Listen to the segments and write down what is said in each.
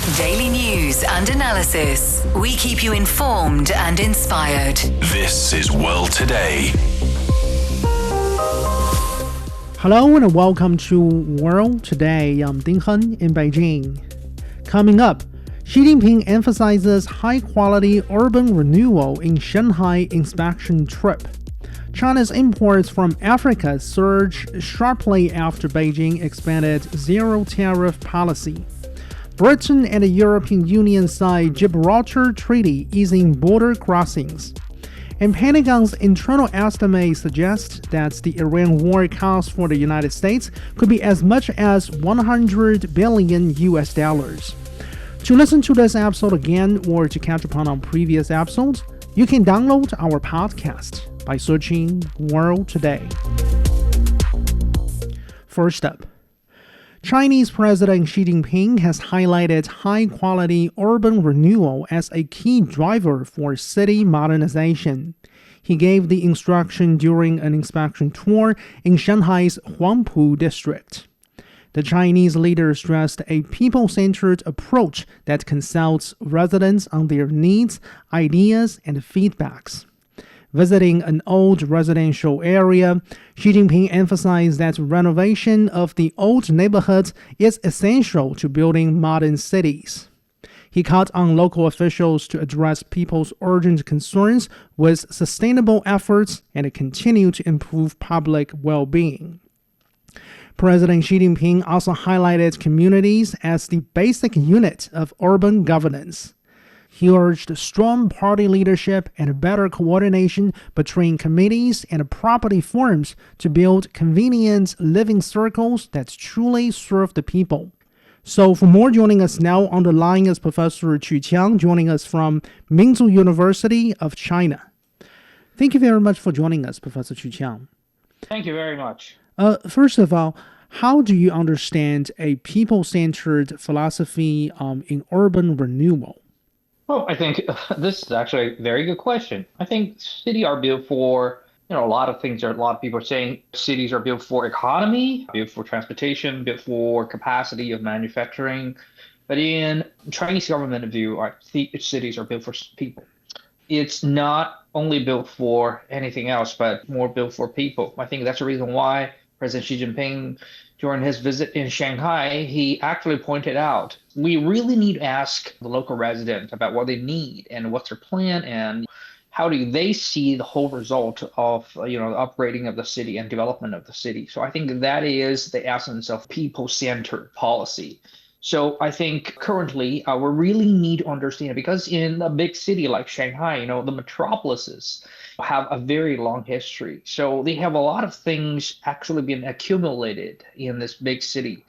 Daily news and analysis. We keep you informed and inspired. This is World Today. Hello and welcome to World Today. I'm Ding Hen in Beijing. Coming up, Xi Jinping emphasizes high-quality urban renewal in Shanghai inspection trip. China's imports from Africa surged sharply after Beijing expanded zero-tariff policy. Britain and the European Union sign Gibraltar Treaty easing border crossings. And Pentagon's internal estimates suggest that the Iran war cost for the United States could be as much as $100 billion. To listen to this episode again or to catch up on our previous episodes, you can download our podcast by searching World Today. First up, Chinese President Xi Jinping has highlighted high-quality urban renewal as a key driver for city modernization. He gave the instruction during an inspection tour in Shanghai's Huangpu district. The Chinese leader stressed a people-centered approach that consults residents on their needs, ideas, and feedbacks. Visiting an old residential area, Xi Jinping emphasized that renovation of the old neighborhoods is essential to building modern cities. He called on local officials to address people's urgent concerns with sustainable efforts and continue to improve public well-being. President Xi Jinping also highlighted communities as the basic unit of urban governance. He urged strong party leadership and better coordination between committees and property firms to build convenient living circles that truly serve the people. So for more, joining us now on the line is Professor Qu Qiang, joining us from Minzu University of China. Thank you very much for joining us, Professor Qu Qiang. Thank you very much. First of all, how do you understand a people-centered philosophy in urban renewal? Well, I think this is actually a very good question. I think cities are built for, a lot of things. A lot of people are saying cities are built for economy, built for transportation, built for capacity of manufacturing. But in Chinese government view, I think cities are built for people. It's not only built for anything else, but more built for people. I think that's the reason why President Xi Jinping, during his visit in Shanghai, he actually pointed out we really need to ask the local resident about what they need and what's their plan and how do they see the whole result of the upgrading of the city and development of the city. So I think that is the essence of people-centered policy. So I think currently we really need to understand, because in a big city like Shanghai, the metropolises have a very long history. So they have a lot of things actually been accumulated in this big city.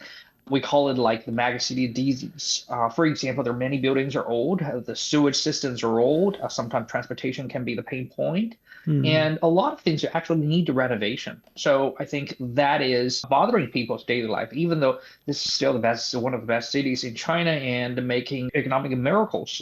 We call it like the megacity disease. For example, there are many buildings are old. The sewage systems are old. Sometimes transportation can be the pain point. And a lot of things actually need the renovation. So I think that is bothering people's daily life, even though this is still one of the best cities in China and making economic miracles.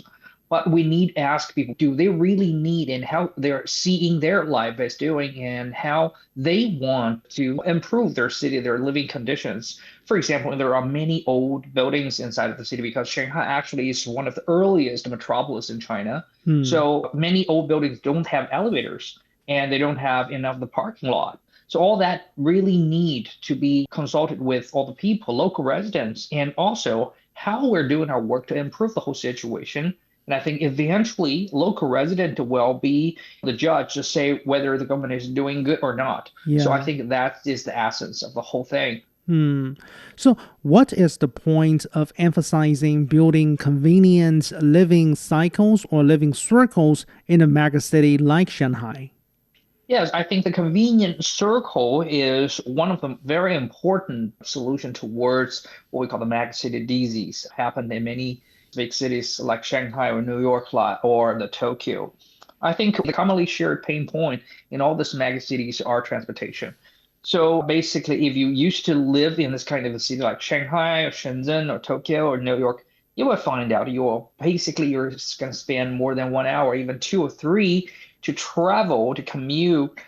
But we need to ask people, do they really need, and how they're seeing their life as doing, and how they want to improve their city, their living conditions. For example, there are many old buildings inside of the city because Shanghai actually is one of the earliest metropolis in China. So many old buildings don't have elevators and they don't have enough of the parking lot. So all that really need to be consulted with all the people, local residents, and also how we're doing our work to improve the whole situation. And I think eventually local resident will be the judge to say whether the government is doing good or not. Yeah. So I think that is the essence of the whole thing. So what is the point of emphasizing building convenient living cycles or living circles in a megacity like Shanghai? Yes, I think the convenient circle is one of the very important solution towards what we call the megacity disease. Happened in many big cities like Shanghai or New York or the Tokyo. I think the commonly shared pain point in all these megacities are transportation. So basically, if you used to live in this kind of a city like Shanghai or Shenzhen or Tokyo or New York, you will find out you're going to spend more than 1 hour, even 2 or 3, to travel, to commute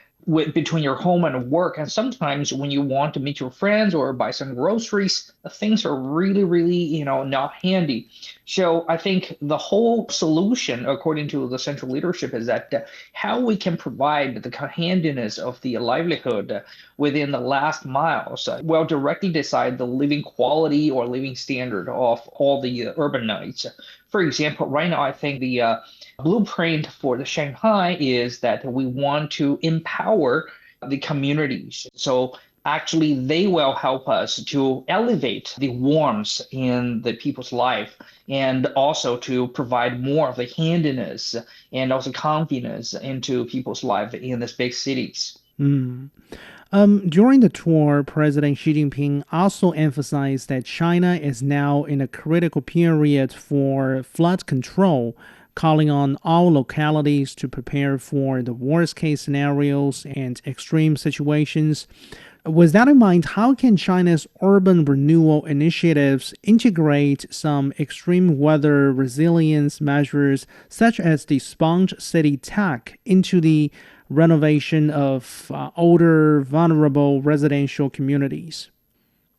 between your home and work. And sometimes when you want to meet your friends or buy some groceries, things are really, really, not handy. So I think the whole solution, according to the central leadership, is that how we can provide the handiness of the livelihood within the last miles will directly decide the living quality or living standard of all the urbanites. For example, right now, I think the blueprint for the Shanghai is that we want to empower the communities. So actually, they will help us to elevate the warmth in the people's life and also to provide more of the handiness and also confidence into people's life in these big cities. During the tour, President Xi Jinping also emphasized that China is now in a critical period for flood control, calling on all localities to prepare for the worst-case scenarios and extreme situations. With that in mind, how can China's urban renewal initiatives integrate some extreme weather resilience measures, such as the sponge city tech, into the renovation of older, vulnerable residential communities?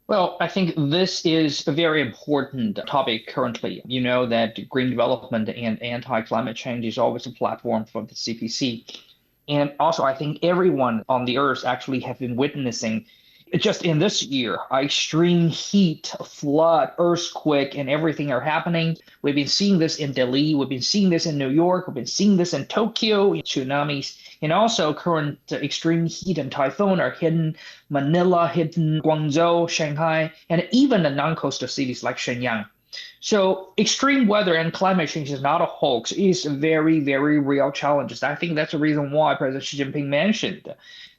Well, I think this is a very important topic currently. You know that green development and anti-climate change is always a platform for the CPC. And also, I think everyone on the earth actually have been witnessing just in this year, extreme heat, flood, earthquake, and everything are happening. We've been seeing this in Delhi. We've been seeing this in New York. We've been seeing this in Tokyo, tsunamis, and also current extreme heat and typhoon are hitting Manila, hitting Guangzhou, Shanghai, and even the non-coastal cities like Shenyang. So extreme weather and climate change is not a hoax. It is very, very real challenges. I think that's the reason why President Xi Jinping mentioned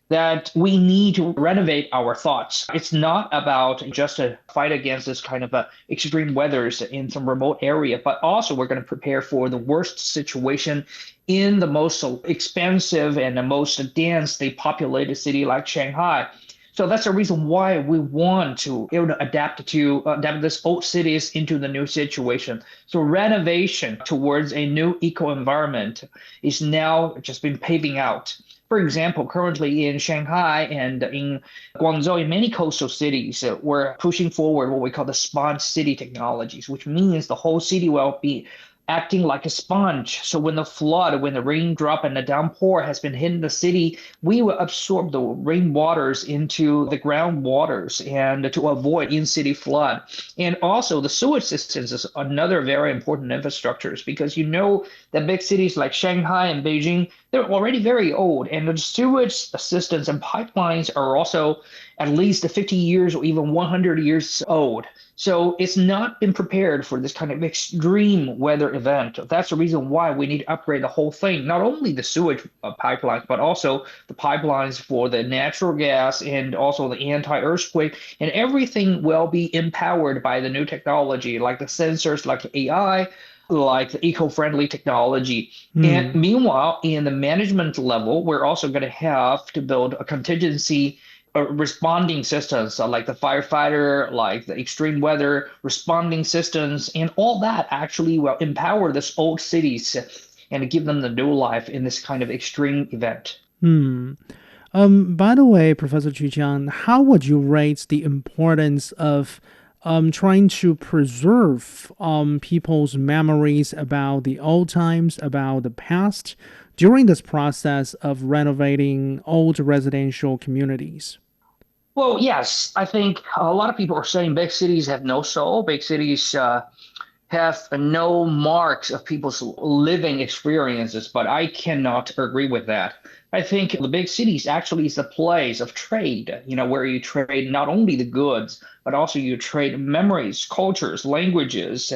that we need to renovate our thoughts. It's not about just a fight against this kind of extreme weathers in some remote area, but also we're going to prepare for the worst situation in the most expensive and the most densely populated city like Shanghai. So that's the reason why we want to adapt this old cities into the new situation. So renovation towards a new eco environment is now just been paving out. For example, currently in Shanghai and in Guangzhou, in many coastal cities, we're pushing forward what we call the sponge city technologies, which means the whole city will be acting like a sponge. So when the raindrop and the downpour has been hitting the city, we will absorb the rainwaters into the groundwaters and to avoid in-city flood. And also the sewage systems is another very important infrastructures because that big cities like Shanghai and Beijing, they're already very old, and the sewage systems and pipelines are also at least 50 years or even 100 years old. So it's not been prepared for this kind of extreme weather event. That's the reason why we need to upgrade the whole thing, not only the sewage pipelines, but also the pipelines for the natural gas and also the anti-earthquake. And everything will be empowered by the new technology, like the sensors, like AI, like the eco-friendly technology. And meanwhile, in the management level, we're also going to have to build a contingency responding systems like the firefighter, like the extreme weather responding systems, and all that actually will empower these old cities and give them the new life in this kind of extreme event. By the way, Professor Chu, how would you rate the importance of trying to preserve people's memories about the old times, about the past, during this process of renovating old residential communities? Well, yes, I think a lot of people are saying big cities have no soul. Big cities have no marks of people's living experiences, but I cannot agree with that. I think the big cities actually is a place of trade, where you trade not only the goods, but also you trade memories, cultures, languages,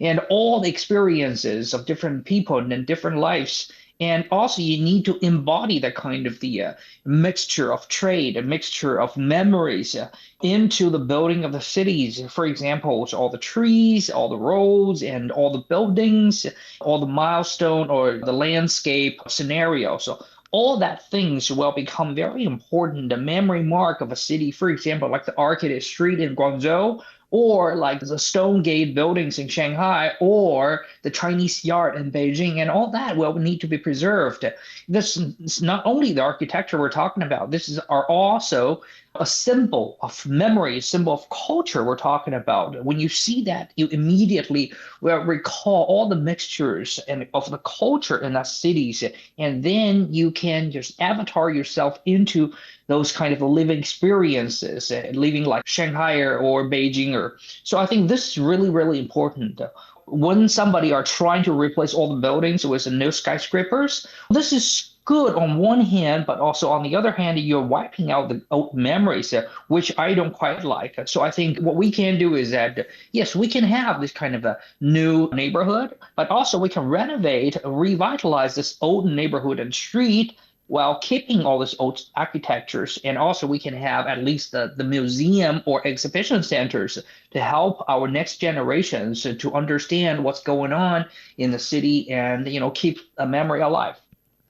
and all the experiences of different people and different lives. And also you need to embody that kind of the mixture of trade, a mixture of memories into the building of the cities. For example, all the trees, all the roads, and all the buildings, all the milestone or the landscape scenario. So all that things will become very important. The memory mark of a city, for example, like the Arcade Street in Guangzhou, or like the Stone Gate buildings in Shanghai, or the Chinese Yard in Beijing, and all that will need to be preserved. This is not only the architecture we're talking about, are also a symbol of memory, a symbol of culture we're talking about. When you see that, you immediately will recall all the mixtures and of the culture in that cities, and then you can just avatar yourself into those kind of living experiences, living like Shanghai or Beijing. So I think this is really, really important. When somebody are trying to replace all the buildings with new skyscrapers, this is good on one hand, but also on the other hand, you're wiping out the old memories, which I don't quite like. So I think what we can do is that, yes, we can have this kind of a new neighborhood, but also we can renovate, revitalize this old neighborhood and street while keeping all these old architectures. And also we can have at least the museum or exhibition centers to help our next generations to understand what's going on in the city and, keep a memory alive.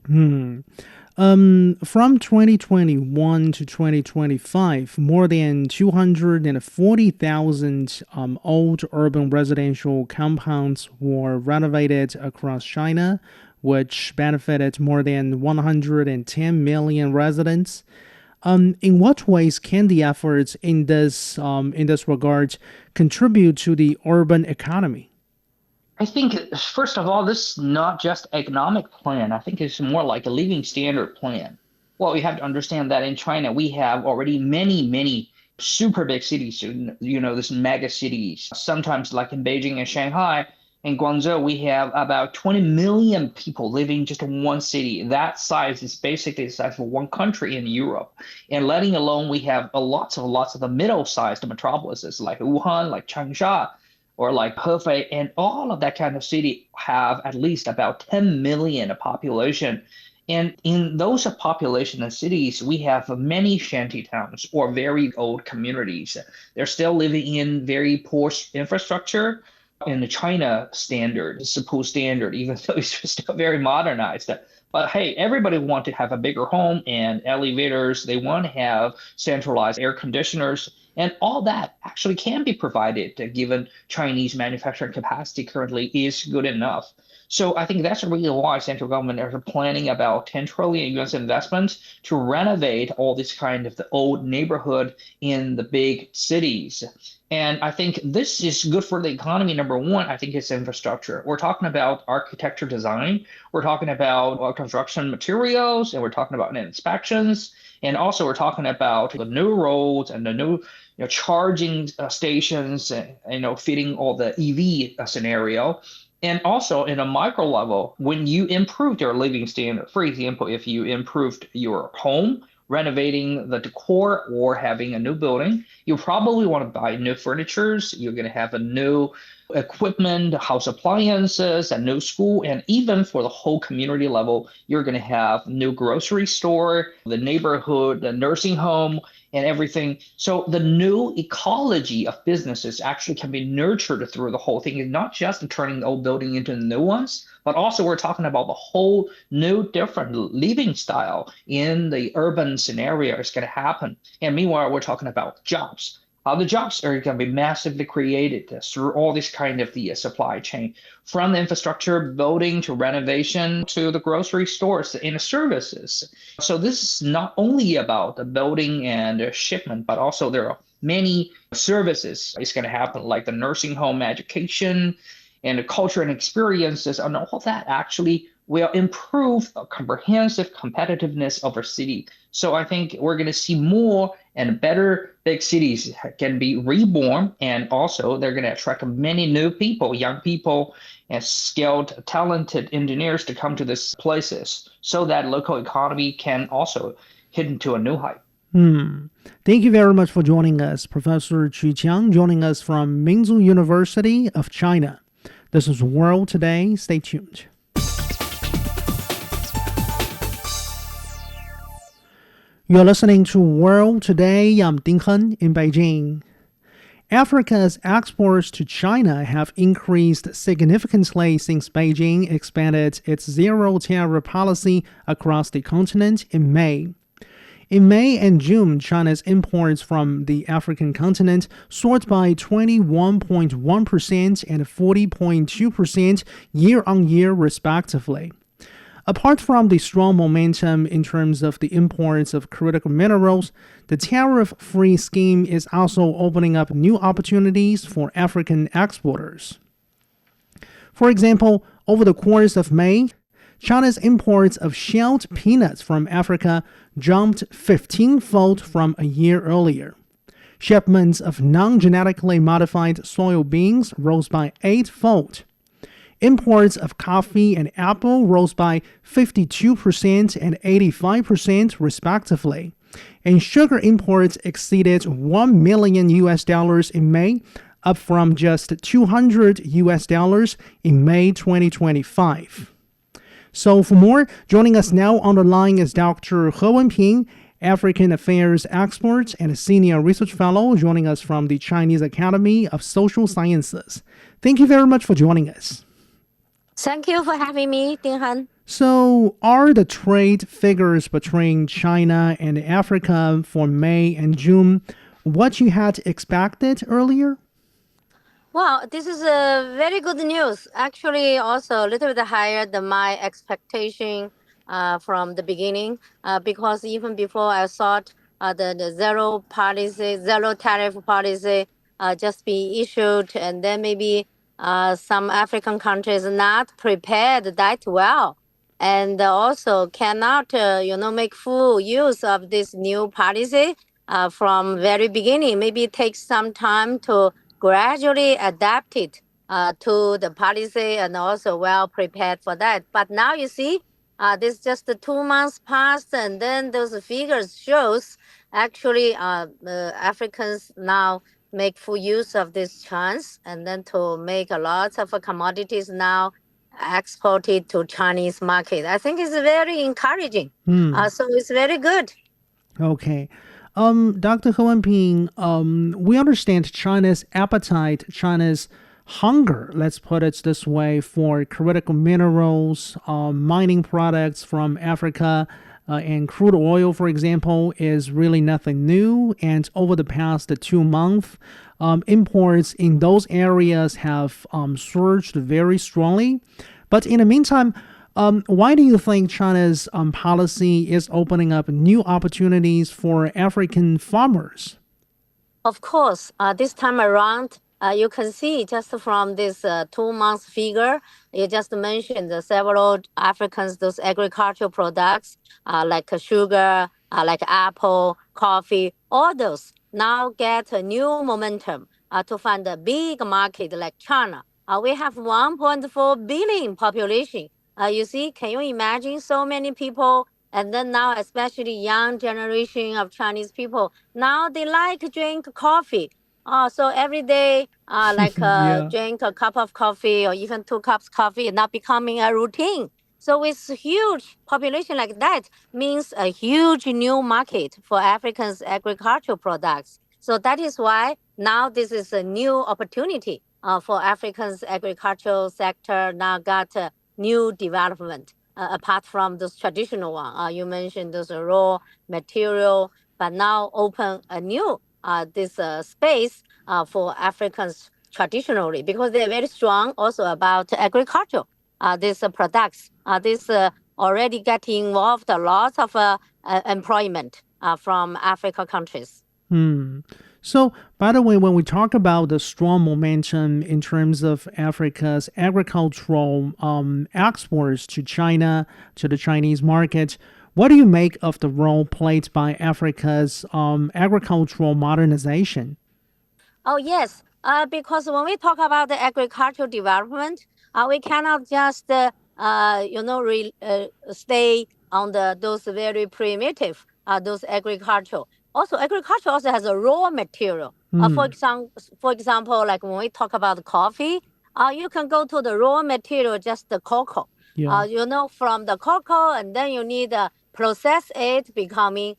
From 2021 to 2025, more than 240,000 old urban residential compounds were renovated across China, which benefited more than 110 million residents. In what ways can the efforts in this regard contribute to the urban economy? I think, first of all, this is not just economic plan. I think it's more like a living standard plan. Well, you have to understand that in China, we have already many, many super big cities, this mega cities. Sometimes like in Beijing and Shanghai and Guangzhou, we have about 20 million people living just in one city. That size is basically the size of one country in Europe. And letting alone, we have lots of the middle-sized metropolises like Wuhan, like Changsha, or like Hefei, and all of that kind of city have at least about 10 million population. And in those population and cities, we have many shanty towns or very old communities. They're still living in very poor infrastructure in the China standard, the Sipu standard, even though it's still very modernized. But hey, everybody want to have a bigger home and elevators. They want to have centralized air conditioners. And all that actually can be provided given Chinese manufacturing capacity currently is good enough. So I think that's the reason why central government are planning about 10 trillion US investments to renovate all this kind of the old neighborhood in the big cities. And I think this is good for the economy. Number one, I think it's infrastructure. We're talking about architecture design. We're talking about construction materials, and we're talking about inspections. And also we're talking about the new roads and the new charging stations, and, fitting all the EV scenario. And also in a micro level, when you improve your living standard, for example, if you improved your home, renovating the decor or having a new building, you probably want to buy new furnitures. You're going to have a new equipment, house appliances, a new school, and even for the whole community level, you're going to have new grocery store, the neighborhood, the nursing home, and everything. So the new ecology of businesses actually can be nurtured through the whole thing. It's not just turning the old building into new ones, but also we're talking about the whole new different living style in the urban scenario is going to happen. And meanwhile, we're talking about jobs. How the jobs are going to be massively created through all this kind of the supply chain, from the infrastructure building to renovation to the grocery stores and the services. So this is not only about the building and shipment, but also there are many services it's going to happen, like the nursing home, education, and the culture and experiences, and all that actually will improve the comprehensive competitiveness of our city. So I think we're going to see more and better big cities can be reborn, and also they're going to attract many new people, young people, and skilled, talented engineers to come to these places so that local economy can also hit into a new height. Thank you very much for joining us, Professor Qu Qiang, joining us from Minzu University of China. This is World Today. Stay tuned. You're listening to World Today. I'm Ding Hen in Beijing. Africa's exports to China have increased significantly since Beijing expanded its zero-tariff policy across the continent in May. In May and June, China's imports from the African continent soared by 21.1% and 40.2% year-on-year, respectively. Apart from the strong momentum in terms of the imports of critical minerals, the tariff-free scheme is also opening up new opportunities for African exporters. For example, over the course of May, China's imports of shelled peanuts from Africa jumped 15-fold from a year earlier. Shipments of non-genetically modified soybeans rose by 8-fold. Imports of coffee and apple rose by 52% and 85% respectively. And sugar imports exceeded $1 million in May, up from just $200 in May 2025. So for more, joining us now on the line is Dr. He Wenping, African Affairs expert and Senior Research Fellow, joining us from the Chinese Academy of Social Sciences. Thank you very much for joining us. Thank you for having me, Dinghan. So, are the trade figures between China and Africa for May and June what you had expected earlier? Well, this is a very good news. Actually, also a little bit higher than my expectation from the beginning, because even before I thought the zero tariff policy just be issued, and then maybe some African countries not prepared that well, and also cannot, make full use of this new policy from very beginning. Maybe it takes some time to gradually adapt it to the policy and also well prepared for that. But now you see, this just 2 months passed, and then those figures shows actually Africans now make full use of this chance, and then to make a lot of commodities now exported to Chinese market. I think it's very encouraging. So it's very good. Okay. Dr. He Wenping, we understand China's appetite, China's hunger, let's put it this way, for critical minerals, mining products from Africa, and crude oil, for example, is really nothing new. And over the past 2 months, imports in those areas have surged very strongly. But in the meantime, why do you think China's policy is opening up new opportunities for African farmers? Of course, this time around, you can see just from this 2 months figure, you just mentioned several Africans, those agricultural products like sugar, like apple, coffee, all those now get a new momentum to find a big market like China. We have 1.4 billion population. You see, can you imagine so many people? And then now, especially young generation of Chinese people, now they like to drink coffee. So every day, Yeah. drink a cup of coffee or even 2 cups coffee, now becoming a routine. So with huge population like that means a huge new market for Africans' agricultural products. So that is why now this is a new opportunity for Africans' agricultural sector now got a new development apart from those traditional one. You mentioned those raw material, but now open a new this space for Africans traditionally, because they're very strong also about agriculture. These products, this already get involved a lot of employment from Africa countries. So, by the way, when we talk about the strong momentum in terms of Africa's agricultural exports to China, to the Chinese market, what do you make of the role played by Africa's agricultural modernization? Oh, yes. Because when we talk about the agricultural development, we cannot just, stay on those very primitive, those agricultural. Also, agriculture also has a raw material. For example, like when we talk about coffee, you can go to the raw material, just the cocoa. Yeah. From the cocoa, and then you need to process it, becoming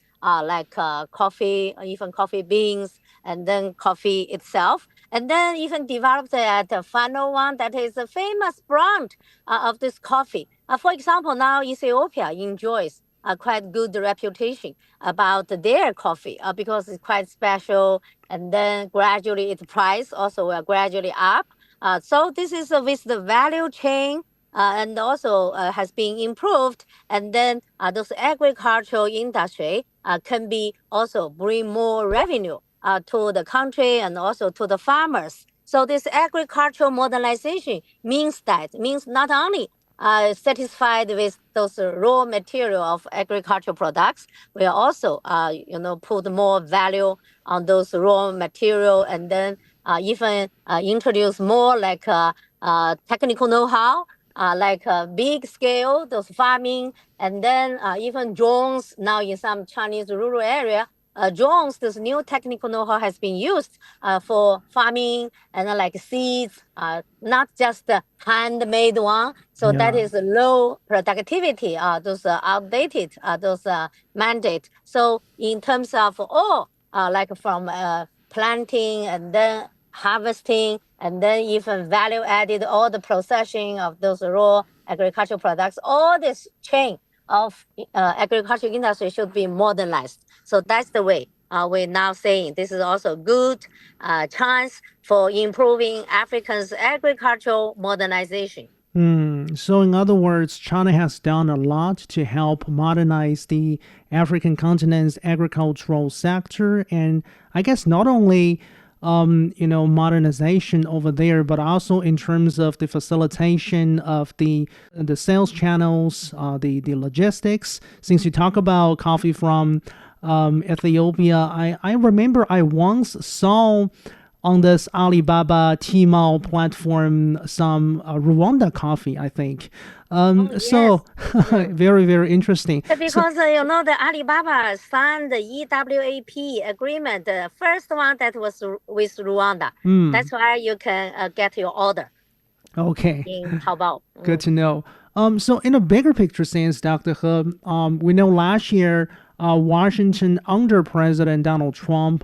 coffee, even coffee beans, and then coffee itself. And then even developed the final one that is a famous brand of this coffee. For example, now Ethiopia enjoys quite good reputation about their coffee because it's quite special. And then gradually its price also will gradually up. So this is with the value chain and also has been improved. And then those agricultural industry can be also bring more revenue to the country and also to the farmers. So this agricultural modernization means not only satisfied with those raw material of agricultural products, we also put more value on those raw material and then even introduce more like technical know-how, like big scale, those farming, and then even drones now in some Chinese rural area. Drones, this new technical know-how has been used for farming and like seeds, not just the handmade one. So that is low productivity, those outdated, those mandate. So in terms of all, like from planting and then harvesting and then even value added, all the processing of those raw agricultural products, all this chain of agricultural industry should be modernized. So that's the way we're now saying this is also good chance for improving Africans' agricultural modernization. So in other words, China has done a lot to help modernize the African continent's agricultural sector. And I guess not only modernization over there, but also in terms of the facilitation of the sales channels, the logistics. Since you talk about coffee from Ethiopia, I remember I once saw on this Alibaba Tmall platform some Rwanda coffee, I think. So very, very interesting. Because the Alibaba signed the EWAP agreement, the first one that was with Rwanda. That's why you can get your order. Okay. In Taobao. Good to know. So in a bigger picture sense, Dr. He, we know last year Washington under President Donald Trump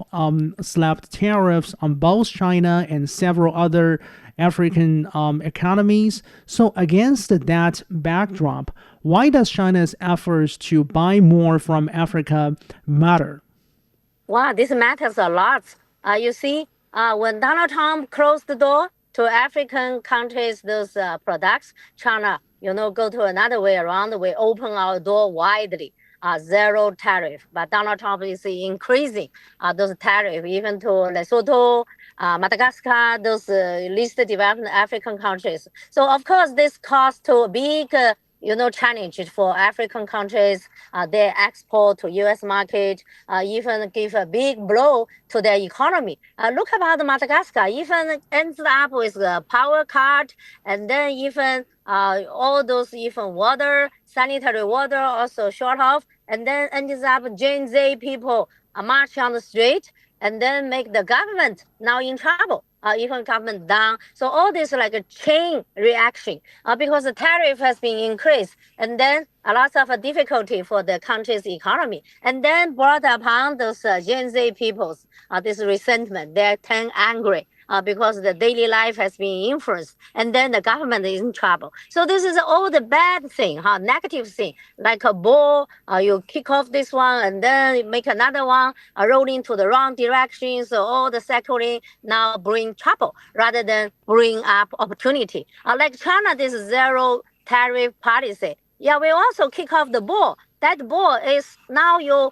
slapped tariffs on both China and several other African economies. So against that backdrop, why does China's efforts to buy more from Africa matter? Wow, this matters a lot. You see, when Donald Trump closed the door to African countries, those products, China, go to another way around. We open our door widely. Zero tariff, but Donald Trump is increasing those tariffs even to Lesotho, Madagascar, those least developed African countries. So of course this caused to a big challenge for African countries. Their export to U.S. market even give a big blow to their economy. Look about Madagascar, even ends up with a power cut, and then even all those even water, sanitary water also short of, and then ends up Gen Z people march on the street and then make the government now in trouble. Even government down. So all this like a chain reaction because the tariff has been increased and then a lot of difficulty for the country's economy and then brought upon those Gen Z peoples, this resentment. They turn angry because the daily life has been influenced and then the government is in trouble. So this is all the bad thing, negative thing, like a ball, you kick off this one and then make another one rolling to the wrong direction. So all the cycling now bring trouble rather than bring up opportunity. Like China, this zero tariff policy. Yeah, we also kick off the ball. That ball is now you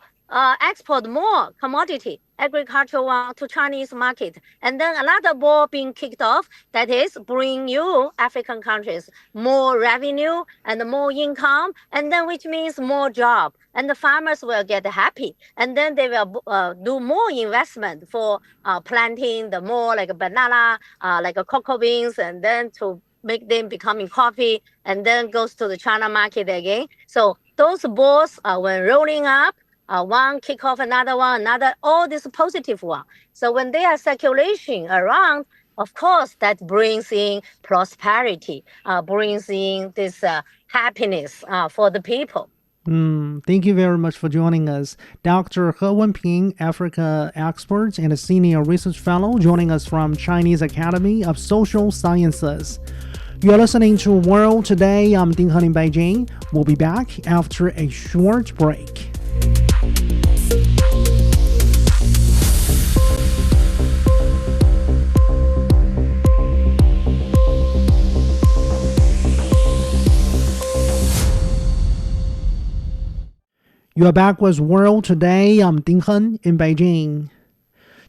export more commodity, agricultural one to Chinese market. And then another ball being kicked off, that is bring you African countries more revenue and more income, and then which means more job. And the farmers will get happy. And then they will do more investment for planting the more like a banana, like a cocoa beans, and then to make them becoming coffee, and then goes to the China market again. So those balls, when rolling up, one kick off another one, another, all this positive one. So when they are circulation around, of course, that brings in prosperity, brings in this happiness for the people. Thank you very much for joining us. Dr. He Wenping, Africa expert and a senior research fellow, joining us from Chinese Academy of Social Sciences. You're listening to World Today. I'm Ding Han in Beijing. We'll be back after a short break. You're back with World Today. I'm Ding Han in Beijing.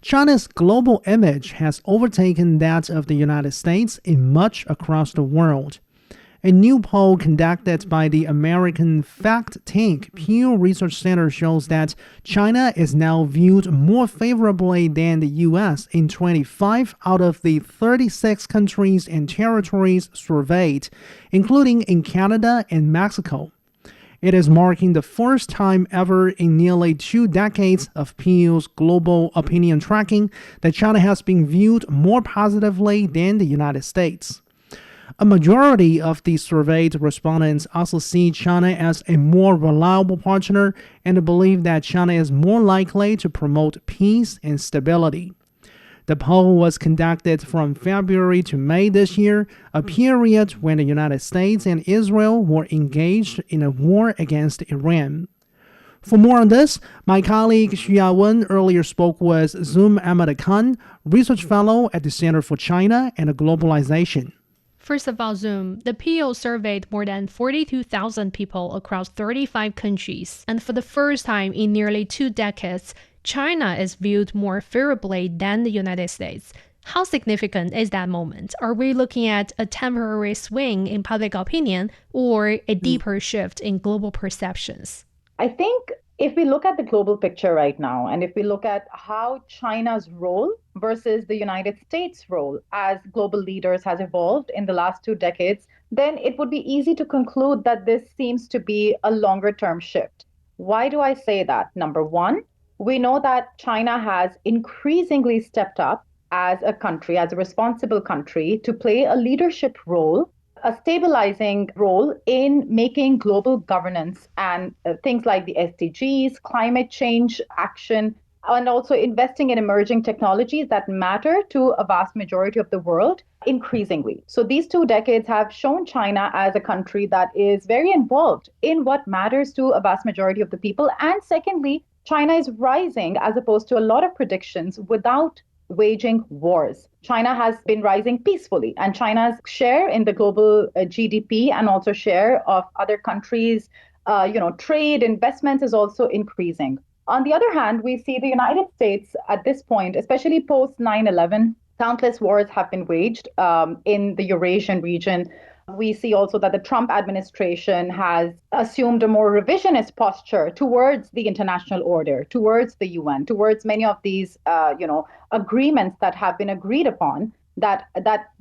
China's global image has overtaken that of the United States in much across the world. A new poll conducted by the American fact tank Pew Research Center shows that China is now viewed more favorably than the U.S. in 25 out of the 36 countries and territories surveyed, including in Canada and Mexico. It is marking the first time ever in nearly 2 decades of Pew's global opinion tracking that China has been viewed more positively than the United States. A majority of the surveyed respondents also see China as a more reliable partner and believe that China is more likely to promote peace and stability. The poll was conducted from February to May this year, a period when the United States and Israel were engaged in a war against Iran. For more on this, my colleague Xu Yawen earlier spoke with Zoom Ahmed Khan, research fellow at the Center for China and Globalization. First of all, Zoom, the PO surveyed more than 42,000 people across 35 countries, and for the first time in nearly 2 decades, China is viewed more favorably than the United States. How significant is that moment? Are we looking at a temporary swing in public opinion or a deeper shift in global perceptions? I think if we look at the global picture right now, and if we look at how China's role versus the United States' role as global leaders has evolved in the last 2 decades, then it would be easy to conclude that this seems to be a longer-term shift. Why do I say that? Number one, we know that China has increasingly stepped up as a country, as a responsible country, to play a leadership role, a stabilizing role in making global governance and things like the SDGs, climate change action, and also investing in emerging technologies that matter to a vast majority of the world increasingly. So these 2 decades have shown China as a country that is very involved in what matters to a vast majority of the people. And secondly, China is rising as opposed to a lot of predictions without waging wars. China has been rising peacefully, and China's share in the global GDP and also share of other countries, trade, investments is also increasing. On the other hand, we see the United States at this point, especially post 9/11, countless wars have been waged in the Eurasian region. We see also that the Trump administration has assumed a more revisionist posture towards the international order, towards the UN, towards many of these, agreements that have been agreed upon that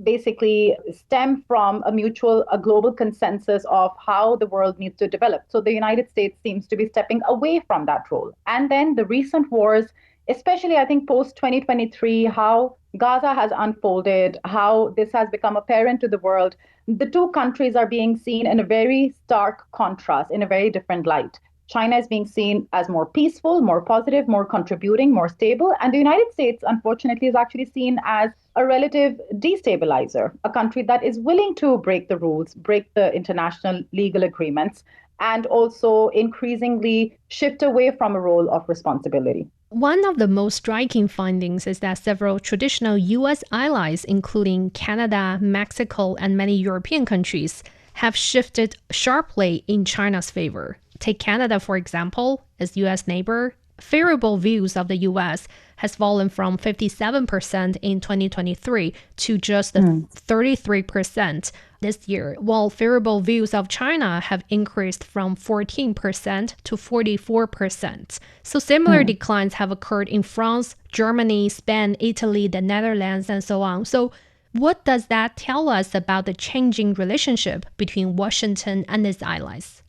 basically stem from a global consensus of how the world needs to develop. So the United States seems to be stepping away from that role. And then the recent wars, especially I think post 2023, how Gaza has unfolded, how this has become apparent to the world. The 2 countries are being seen in a very stark contrast, in a very different light. China is being seen as more peaceful, more positive, more contributing, more stable. And the United States, unfortunately, is actually seen as a relative destabilizer, a country that is willing to break the rules, break the international legal agreements, and also increasingly shift away from a role of responsibility. One of the most striking findings is that several traditional U.S. allies, including Canada, Mexico, and many European countries, have shifted sharply in China's favor. Take Canada, for example, as U.S. neighbor. Favorable views of the U.S. has fallen from 57% in 2023 to just 33% this year, while favorable views of China have increased from 14% to 44%. So similar declines have occurred in France, Germany, Spain, Italy, the Netherlands, and so on. So what does that tell us about the changing relationship between Washington and its allies?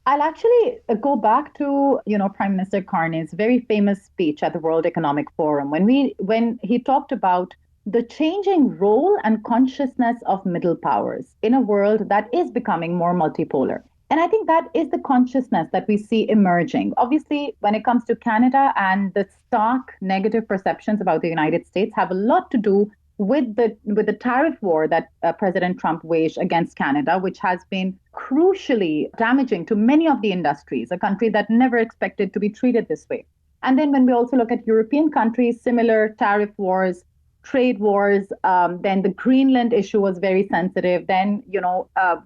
I'll actually go back to, Prime Minister Carney's very famous speech at the World Economic Forum when he talked about the changing role and consciousness of middle powers in a world that is becoming more multipolar. And I think that is the consciousness that we see emerging. Obviously, when it comes to Canada and the stark negative perceptions about the United States have a lot to do with the tariff war that President Trump waged against Canada, which has been crucially damaging to many of the industries, a country that never expected to be treated this way. And then when we also look at European countries, similar tariff wars, trade wars, then the Greenland issue was very sensitive, then,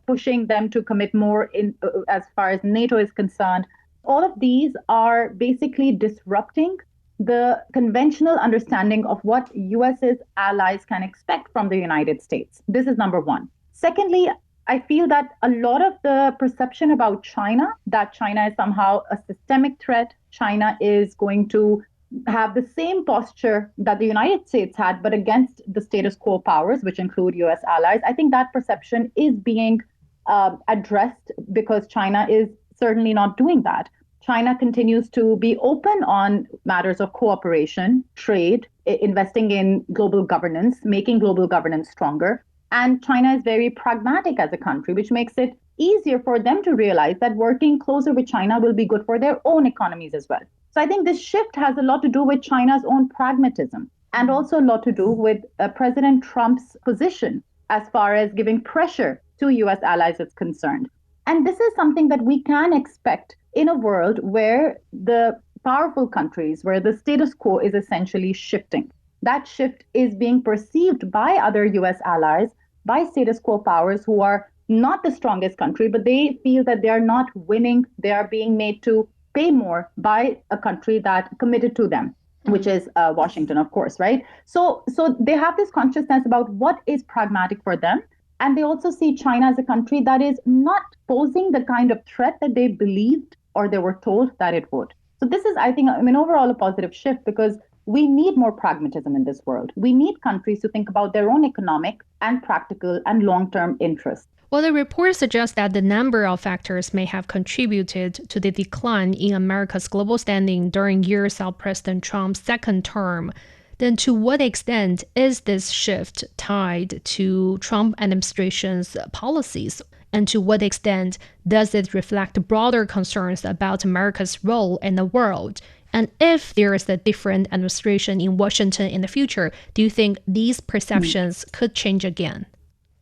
pushing them to commit more in as far as NATO is concerned. All of these are basically disrupting the conventional understanding of what US's allies can expect from the United States. This is number one. Secondly, I feel that a lot of the perception about China, that China is somehow a systemic threat, China is going to have the same posture that the United States had, but against the status quo powers, which include US allies. I think that perception is being addressed because China is certainly not doing that. China continues to be open on matters of cooperation, trade, investing in global governance, making global governance stronger. And China is very pragmatic as a country, which makes it easier for them to realize that working closer with China will be good for their own economies as well. So I think this shift has a lot to do with China's own pragmatism and also a lot to do with President Trump's position as far as giving pressure to US allies is concerned. And this is something that we can expect in a world where the powerful countries, where the status quo is essentially shifting. That shift is being perceived by other US allies, by status quo powers who are not the strongest country, but they feel that they are not winning. They are being made to pay more by a country that committed to them, which is Washington, of course, right? So they have this consciousness about what is pragmatic for them. And they also see China as a country that is not posing the kind of threat that they believed or they were told that it would. So this is, I think, overall a positive shift because we need more pragmatism in this world. We need countries to think about their own economic and practical and long-term interests. Well, the report suggests that the number of factors may have contributed to the decline in America's global standing during years of President Trump's second term. Then to what extent is this shift tied to Trump administration's policies? And to what extent does it reflect broader concerns about America's role in the world? And if there is a different administration in Washington in the future, do you think these perceptions could change again?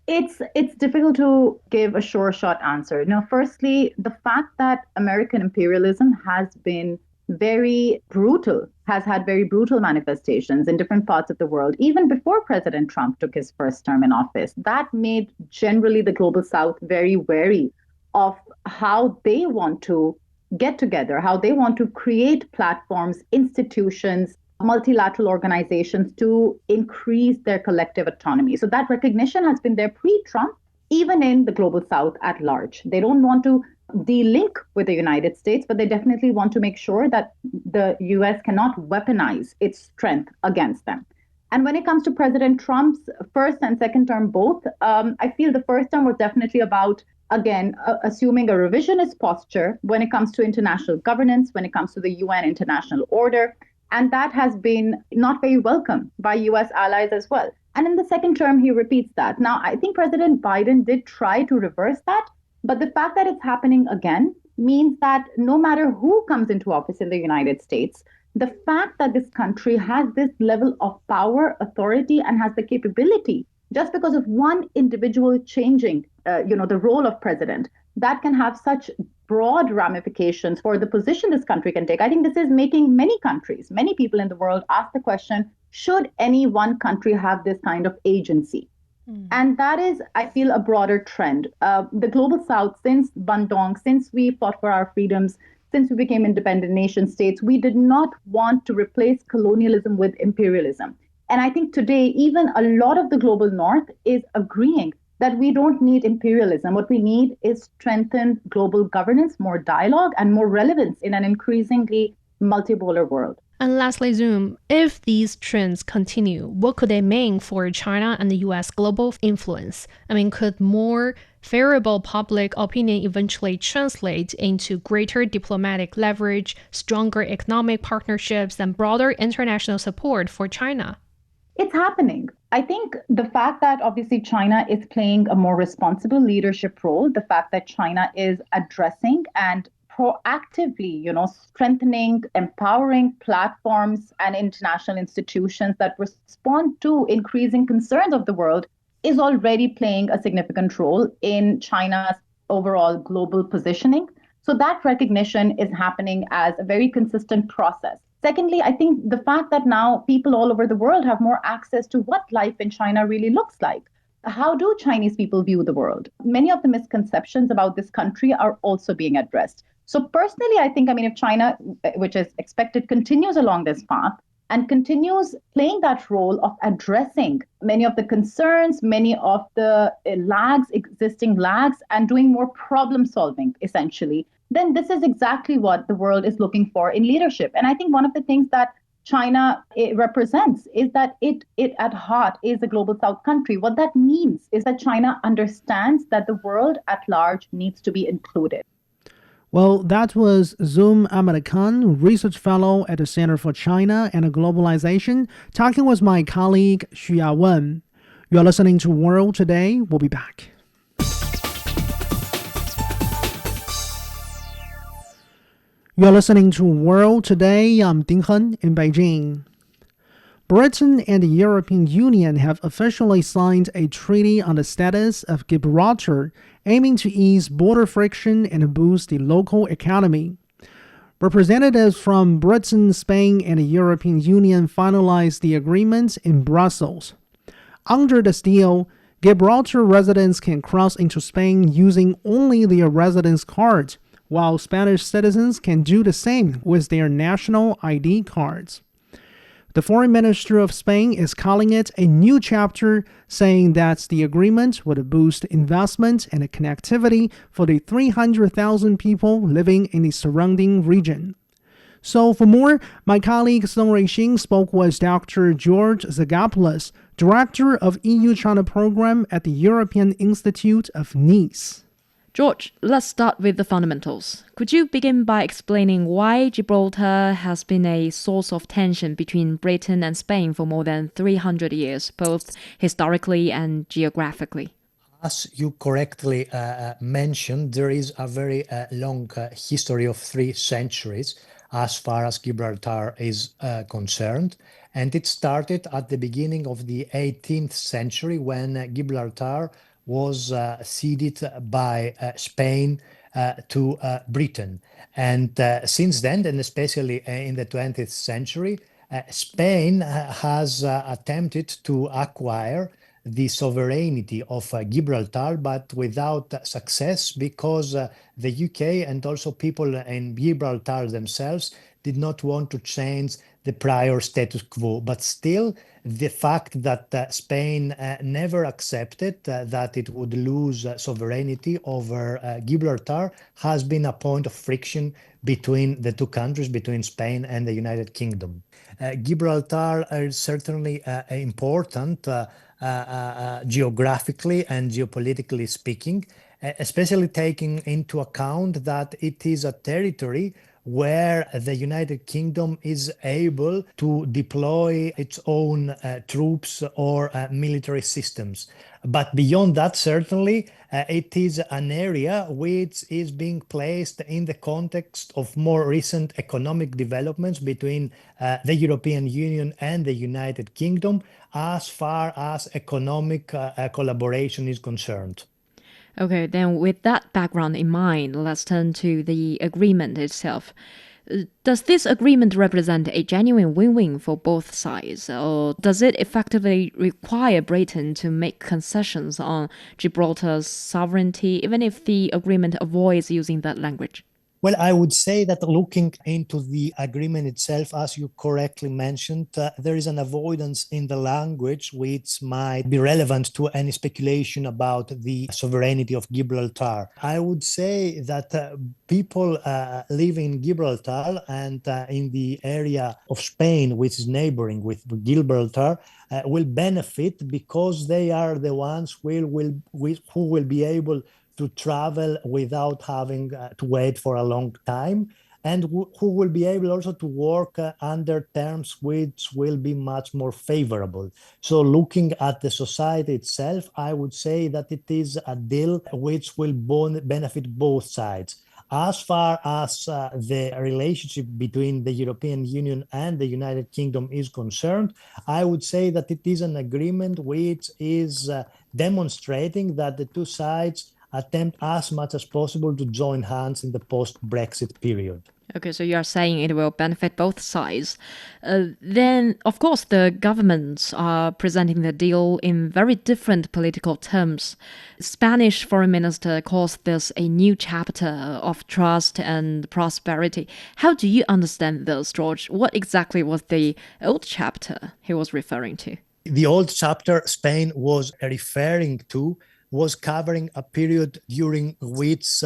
It's difficult to give a sure shot answer. Now, firstly, the fact that American imperialism has been very brutal, has had very brutal manifestations in different parts of the world, even before President Trump took his first term in office. That made generally the global South very wary of how they want to get together, how they want to create platforms, institutions, multilateral organizations to increase their collective autonomy. So that recognition has been there pre-Trump, even in the global South at large. They don't want to de-link with the United States, but they definitely want to make sure that the US cannot weaponize its strength against them. And when it comes to President Trump's first and second term both, I feel the first term was definitely about, again, assuming a revisionist posture when it comes to international governance, when it comes to the UN international order. And that has been not very welcome by US allies as well. And in the second term, he repeats that. Now, I think President Biden did try to reverse that. But the fact that it's happening again means that no matter who comes into office in the United States, the fact that this country has this level of power, authority, and has the capability, just because of one individual changing, the role of president, that can have such broad ramifications for the position this country can take. I think this is making many countries, many people in the world ask the question, should any one country have this kind of agency? And that is, I feel, a broader trend. The global South, since Bandung, since we fought for our freedoms, since we became independent nation states, we did not want to replace colonialism with imperialism. And I think today, even a lot of the global North is agreeing that we don't need imperialism. What we need is strengthened global governance, more dialogue, and more relevance in an increasingly multipolar world. And lastly, Zoom, if these trends continue, what could they mean for China and the US global influence? Could more favorable public opinion eventually translate into greater diplomatic leverage, stronger economic partnerships, and broader international support for China? It's happening. I think the fact that obviously China is playing a more responsible leadership role, the fact that China is addressing and proactively, strengthening, empowering platforms and international institutions that respond to increasing concerns of the world is already playing a significant role in China's overall global positioning. So that recognition is happening as a very consistent process. Secondly, I think the fact that now people all over the world have more access to what life in China really looks like. How do Chinese people view the world? Many of the misconceptions about this country are also being addressed. So personally, I think, if China, which is expected, continues along this path and continues playing that role of addressing many of the concerns, many of the existing lags, and doing more problem solving, essentially, then this is exactly what the world is looking for in leadership. And I think one of the things that China represents is that it at heart is a global South country. What that means is that China understands that the world at large needs to be included. Well, that was Zoom Ahmed Khan, research fellow at the Center for China and Globalization, talking with my colleague Xu Yawen. You're listening to World Today. We'll be back. You're listening to World Today. I'm Ding Hen in Beijing. Britain and the European Union have officially signed a treaty on the status of Gibraltar, aiming to ease border friction and boost the local economy. Representatives from Britain, Spain, and the European Union finalized the agreement in Brussels. Under this deal, Gibraltar residents can cross into Spain using only their residence card, while Spanish citizens can do the same with their national ID cards. The Foreign Minister of Spain is calling it a new chapter, saying that the agreement would boost investment and connectivity for the 300,000 people living in the surrounding region. So for more, my colleague Song Ruixing spoke with Dr. George Zagopoulos, Director of EU-China Program at the European Institute of Nice. George, let's start with the fundamentals. Could you begin by explaining why Gibraltar has been a source of tension between Britain and Spain for more than 300 years, both historically and geographically? As you correctly mentioned, there is a very long history of 3 centuries as far as Gibraltar is concerned. And it started at the beginning of the 18th century when Gibraltar was ceded by Spain to Britain. And since then, and especially in the 20th century, Spain has attempted to acquire the sovereignty of Gibraltar, but without success, because the UK and also people in Gibraltar themselves did not want to change the prior status quo. But still, the fact that Spain never accepted that it would lose sovereignty over Gibraltar has been a point of friction between the 2 countries, between Spain and the United Kingdom. Gibraltar is certainly important geographically and geopolitically speaking, especially taking into account that it is a territory where the United Kingdom is able to deploy its own troops or military systems. But beyond that, certainly, it is an area which is being placed in the context of more recent economic developments between the European Union and the United Kingdom as far as economic collaboration is concerned. Okay, then with that background in mind, let's turn to the agreement itself. Does this agreement represent a genuine win-win for both sides, or does it effectively require Britain to make concessions on Gibraltar's sovereignty, even if the agreement avoids using that language? Well, I would say that looking into the agreement itself, as you correctly mentioned, there is an avoidance in the language which might be relevant to any speculation about the sovereignty of Gibraltar. I would say that people living in Gibraltar and in the area of Spain, which is neighboring with Gibraltar, will benefit because they are the ones who will be able to travel without having to wait for a long time, and who will be able also to work under terms which will be much more favorable. So looking at the society itself, I would say that it is a deal which will benefit both sides. As far as the relationship between the European Union and the United Kingdom is concerned, I would say that it is an agreement which is demonstrating that the two sides attempt as much as possible to join hands in the post-Brexit period. Okay, so you are saying it will benefit both sides. Then, of course, the governments are presenting the deal in very different political terms. Spanish Foreign Minister calls this a new chapter of trust and prosperity. How do you understand this, George? What exactly was the old chapter he was referring to? The old chapter Spain was referring to was covering a period during which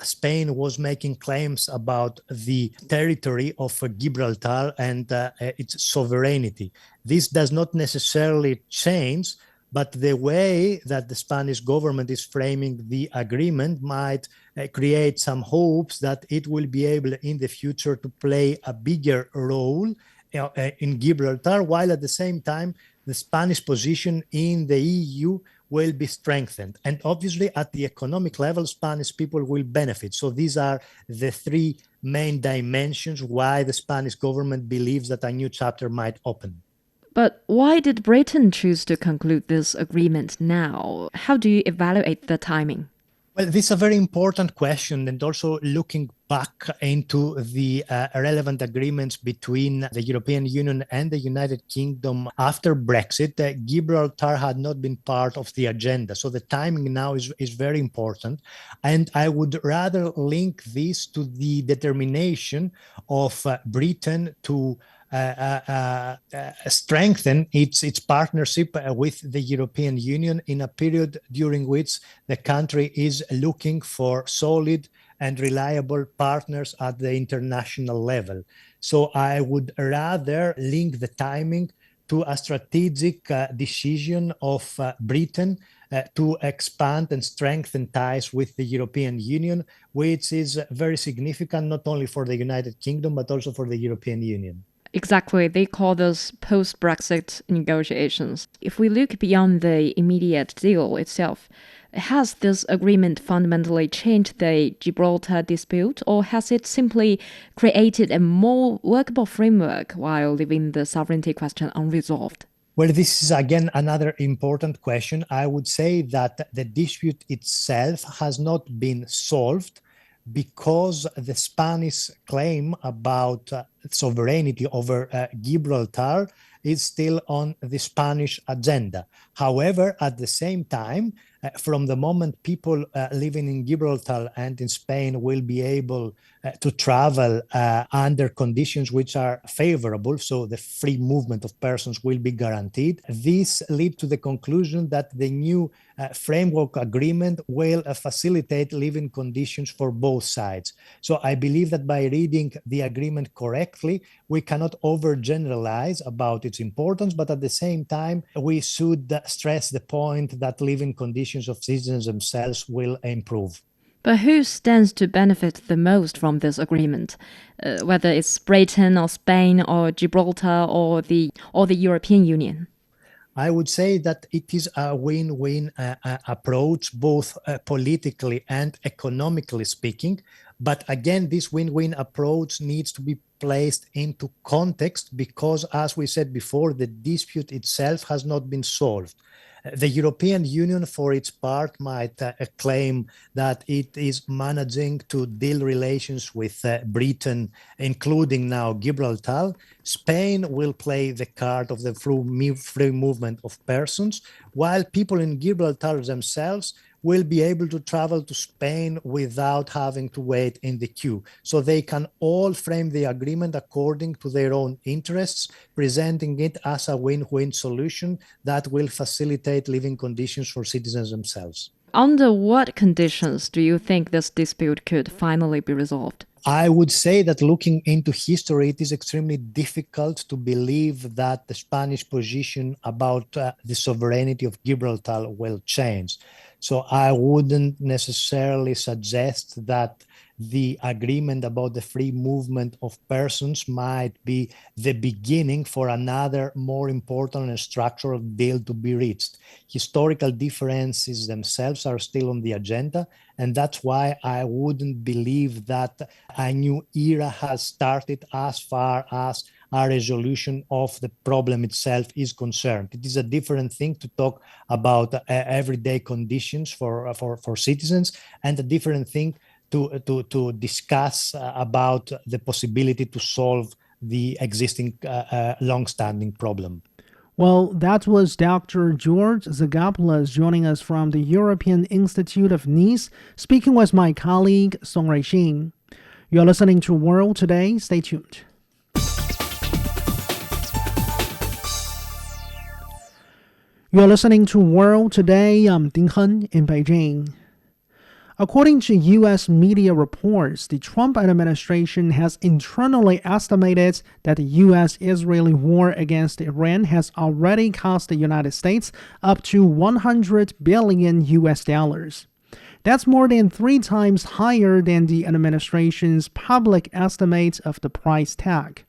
Spain was making claims about the territory of Gibraltar and its sovereignty. This does not necessarily change, but the way that the Spanish government is framing the agreement might create some hopes that it will be able in the future to play a bigger role in Gibraltar, while at the same time the Spanish position in the EU will be strengthened. And obviously, at the economic level, Spanish people will benefit. So these are the three main dimensions why the Spanish government believes that a new chapter might open. But why did Britain choose to conclude this agreement now? How do you evaluate the timing? Well, this is a very important question, and also looking back into the relevant agreements between the European Union and the United Kingdom after Brexit, Gibraltar had not been part of the agenda. So the timing now is very important. And I would rather link this to the determination of Britain to strengthen its partnership with the European Union in a period during which the country is looking for solid and reliable partners at the international level. So I would rather link the timing to a strategic decision of Britain to expand and strengthen ties with the European Union, which is very significant not only for the United Kingdom, but also for the European Union. Exactly. They call this post-Brexit negotiations. If we look beyond the immediate deal itself, has this agreement fundamentally changed the Gibraltar dispute, or has it simply created a more workable framework while leaving the sovereignty question unresolved? Well, this is again another important question. I would say that the dispute itself has not been solved because the Spanish claim about sovereignty over Gibraltar is still on the Spanish agenda. However, at the same time, from the moment people living in Gibraltar and in Spain will be able to travel under conditions which are favorable, so the free movement of persons will be guaranteed, this leads to the conclusion that the new framework agreement will facilitate living conditions for both sides. So I believe that by reading the agreement correctly, we cannot overgeneralize about its importance, but at the same time, we should stress the point that living conditions of citizens themselves will improve. But who stands to benefit the most from this agreement? Whether it's Britain or Spain or Gibraltar or the European Union? I would say that it is a win-win approach, both politically and economically speaking. But again, this win-win approach needs to be placed into context because, as we said before, the dispute itself has not been solved. The European Union, for its part, might claim that it is managing to deal relations with Britain, including now Gibraltar. Spain will play the card of the free movement of persons, while people in Gibraltar themselves will be able to travel to Spain without having to wait in the queue. So they can all frame the agreement according to their own interests, presenting it as a win-win solution that will facilitate living conditions for citizens themselves. Under what conditions do you think this dispute could finally be resolved? I would say that looking into history, it is extremely difficult to believe that the Spanish position about the sovereignty of Gibraltar will change. So I wouldn't necessarily suggest that the agreement about the free movement of persons might be the beginning for another more important and structural deal to be reached. Historical differences themselves are still on the agenda, and that's why I wouldn't believe that a new era has started as far as a resolution of the problem itself is concerned. It is a different thing to talk about everyday conditions for citizens, and a different thing to discuss about the possibility to solve the existing long-standing problem. Well, that was Dr. George Zagopoulos joining us from the European Institute of Nice, speaking with my colleague Song Ruixing. You're listening to World Today. Stay tuned. You're listening to World Today. I'm Ding Hen in Beijing. According to U.S. media reports, the Trump administration has internally estimated that the U.S.-Israeli war against Iran has already cost the United States up to $100 billion US dollars. That's more than 3 times higher than the administration's public estimate of the price tag.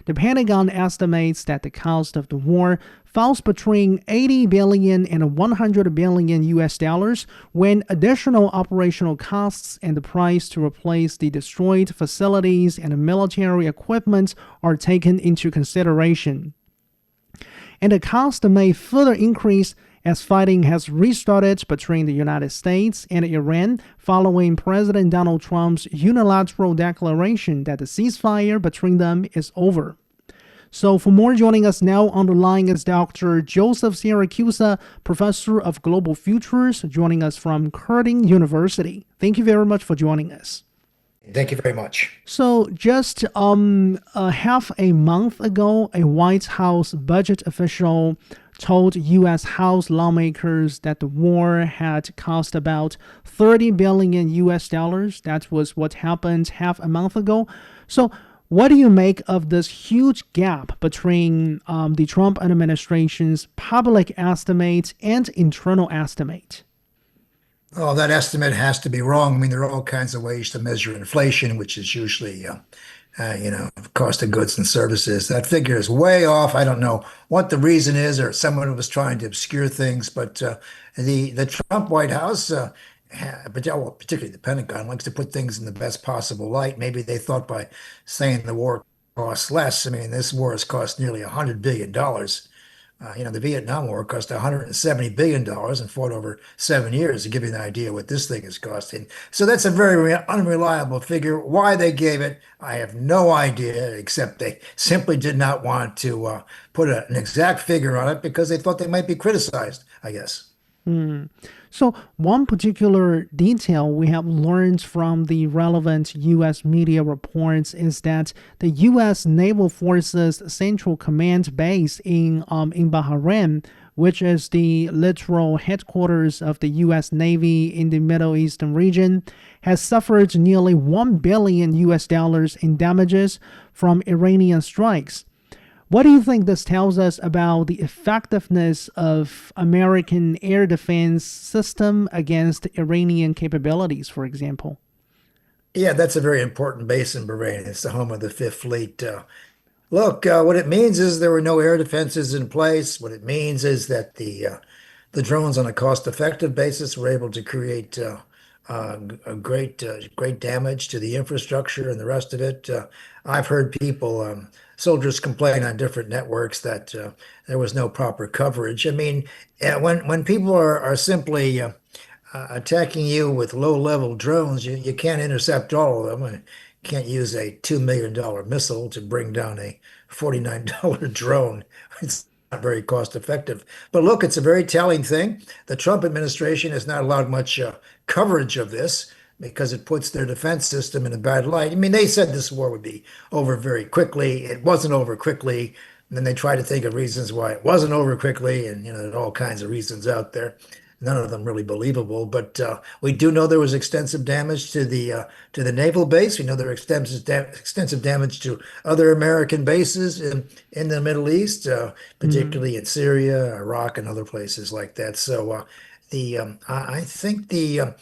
The Pentagon estimates that the cost of the war falls between $80 billion and $100 billion US dollars when additional operational costs and the price to replace the destroyed facilities and military equipment are taken into consideration. And the cost may further increase as fighting has restarted between the United States and Iran following President Donald Trump's unilateral declaration that the ceasefire between them is over. So for more, joining us now on the line is Dr. Joseph Siracusa, Professor of Global Futures, joining us from Curtin University. Thank you very much for joining us. Thank you very much. So just half a month ago, a White House budget official told U.S. House lawmakers that the war had cost about $30 billion US dollars. That was what happened half a month ago. So what do you make of this huge gap between the Trump administration's public estimate and internal estimate? Oh, that estimate has to be wrong. I mean, there are all kinds of ways to measure inflation, which is usually, cost of goods and services. That figure is way off. I don't know what the reason is, or someone was trying to obscure things. But the Trump White House, particularly the Pentagon, likes to put things in the best possible light. Maybe they thought by saying the war costs less. I mean, this war has cost nearly $100 billion. The Vietnam War cost $170 billion and fought over 7 years, to give you an idea what this thing is costing. So that's a very unreliable figure. Why they gave it, I have no idea, except they simply did not want to put an exact figure on it because they thought they might be criticized, I guess. So one particular detail we have learned from the relevant U.S. media reports is that the U.S. Naval Forces Central Command base in Bahrain, which is the literal headquarters of the U.S. Navy in the Middle Eastern region, has suffered nearly $1 billion US dollars in damages from Iranian strikes. What do you think this tells us about the effectiveness of American air defense system against Iranian capabilities, for example? Yeah, that's a very important base in Bahrain. It's the home of the Fifth Fleet. Look, what it means is there were no air defenses in place. What it means is that the drones, on a cost-effective basis, were able to create a great damage to the infrastructure and the rest of it. I've heard people, soldiers, complain on different networks that there was no proper coverage. I mean, when people are simply attacking you with low-level drones, you can't intercept all of them. You can't use a $2 million missile to bring down a $49 drone. It's not very cost effective. But look, it's a very telling thing. The Trump administration has not allowed much coverage of this because it puts their defense system in a bad light. I mean, they said this war would be over very quickly. It wasn't over quickly. And then they tried to think of reasons why it wasn't over quickly. And, there are all kinds of reasons out there. None of them really believable, but we do know there was extensive damage to the naval base. We know there was extensive damage to other American bases in the Middle East, particularly in Syria, Iraq, and other places like that. So I think the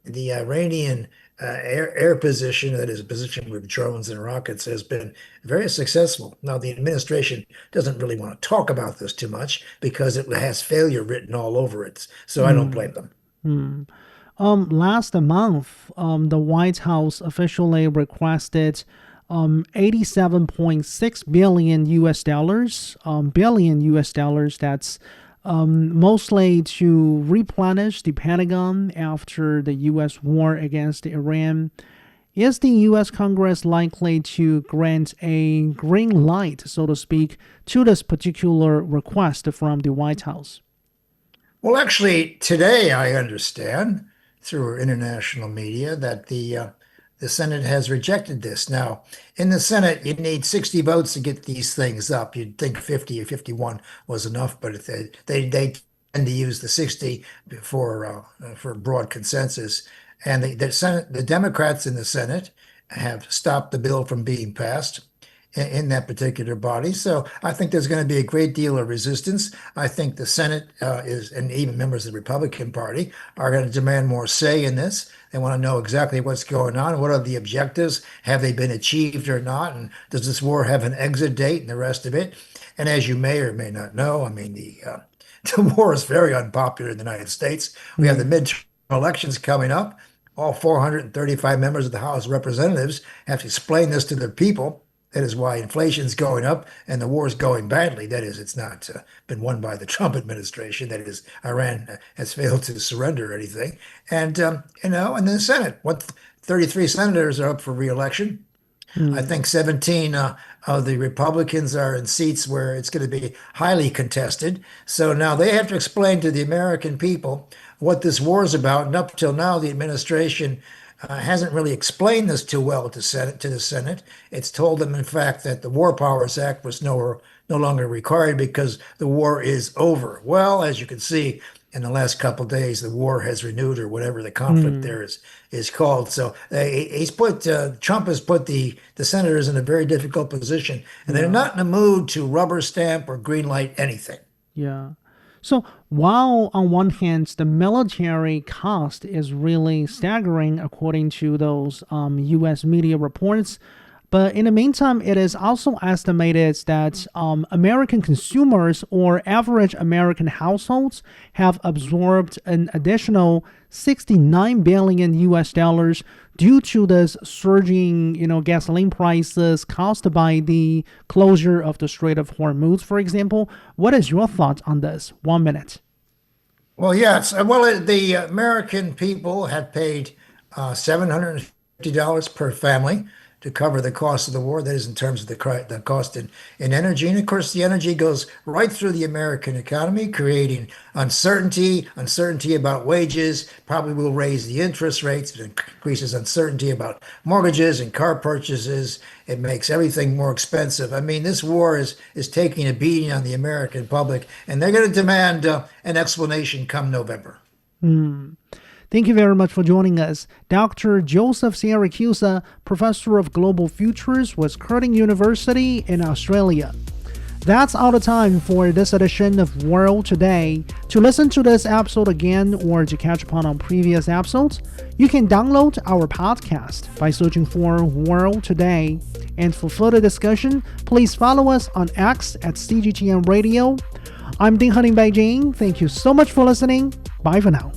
the Iranian air position, that is a position with drones and rockets, has been very successful. Now, the administration doesn't really want to talk about this too much because it has failure written all over it. So I don't blame them. Last month, the White House officially requested 87.6 billion US dollars, billion US dollars. That's mostly to replenish the Pentagon after the US war against Iran. Is the US Congress likely to grant a green light, so to speak, to this particular request from the White House? Well, actually, today I understand through international media that the Senate has rejected this. Now, in the Senate, you need 60 votes to get these things up. You'd think 50 or 51 was enough, but if they tend to use the 60 for broad consensus. And the Democrats in the Senate have stopped the bill from being passed in that particular body. So I think there's going to be a great deal of resistance. I think the Senate and even members of the Republican Party are going to demand more say in this. They want to know exactly what's going on. What are the objectives? Have they been achieved or not? And does this war have an exit date and the rest of it? And as you may or may not know, I mean, the war is very unpopular in the United States. We have the midterm elections coming up. All 435 members of the House of Representatives have to explain this to their people. That is why inflation's going up and the war is going badly. That is, it's not been won by the Trump administration. That is, Iran has failed to surrender anything. And, and in the Senate, 33 senators are up for re-election. I think 17 of the Republicans are in seats where it's going to be highly contested. So now they have to explain to the American people what this war is about. And up till now, the administration hasn't really explained this too well to the Senate. It's told them, in fact, that the War Powers Act was no longer required because the war is over. Well, as you can see, in the last couple of days, the war has renewed, or whatever the conflict there is called. So Trump has put the senators in a very difficult position, and they're not in the mood to rubber stamp or green light anything. Yeah. So while on one hand, the military cost is really staggering according to those U.S. media reports, but in the meantime, it is also estimated that American consumers or average American households have absorbed an additional 69 billion US dollars due to this surging, gasoline prices caused by the closure of the Strait of Hormuz, for example. What is your thought on this? 1 minute. Well, yes. Well, the American people have paid $750 per family to cover the cost of the war. That is in terms of the cost in energy. And of course, the energy goes right through the American economy, creating uncertainty about wages, probably will raise the interest rates. It increases uncertainty about mortgages and car purchases. It makes everything more expensive. I mean, this war is taking a beating on the American public, and they're going to demand an explanation come November. Thank you very much for joining us. Dr. Joseph Siracusa, Professor of Global Futures with Curtin University in Australia. That's all the time for this edition of World Today. To listen to this episode again or to catch up on previous episodes, you can download our podcast by searching for World Today. And for further discussion, please follow us on X at CGTN Radio. I'm Ding Han in Beijing. Thank you so much for listening. Bye for now.